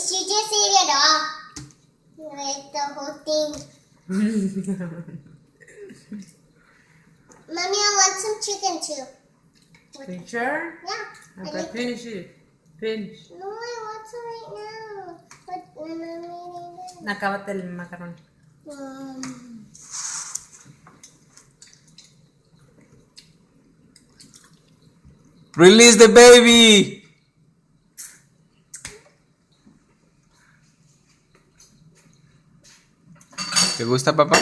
She just ate it all. Like the whole thing. Mommy, I want some chicken too. Are you sure? Yeah. Okay, finish it. Finish. No, I want some right now. But when I'm eating it. Acábate el macarrón. Release the baby. ¿Te gusta, papá?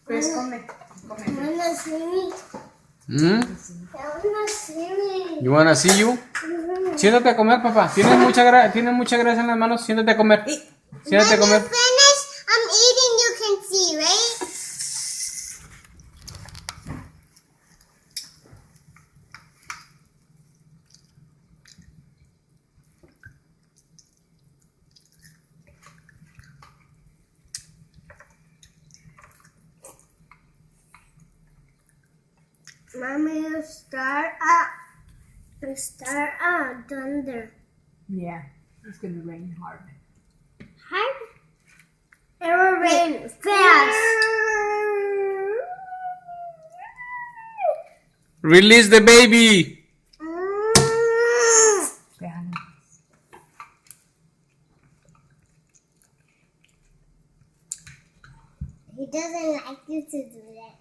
Pues come. I wanna see. You wanna see you? Siéntate a comer, papá. Tienes mucha grasa en las manos. Siéntate a comer. Siéntate a When comer. you finish, I'm eating, you can see, right? Mommy, you start thunder. Yeah, it's gonna rain hard. Hard? It will rain fast. Release the baby. Déjalo. He doesn't like you to do that.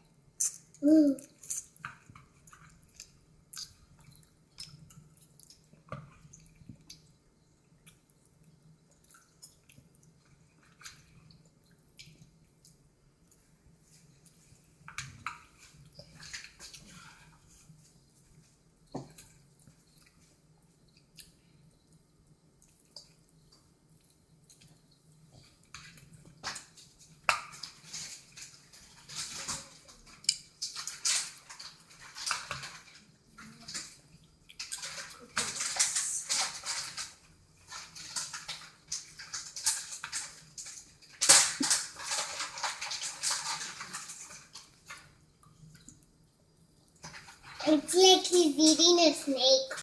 It's like he's eating a snake.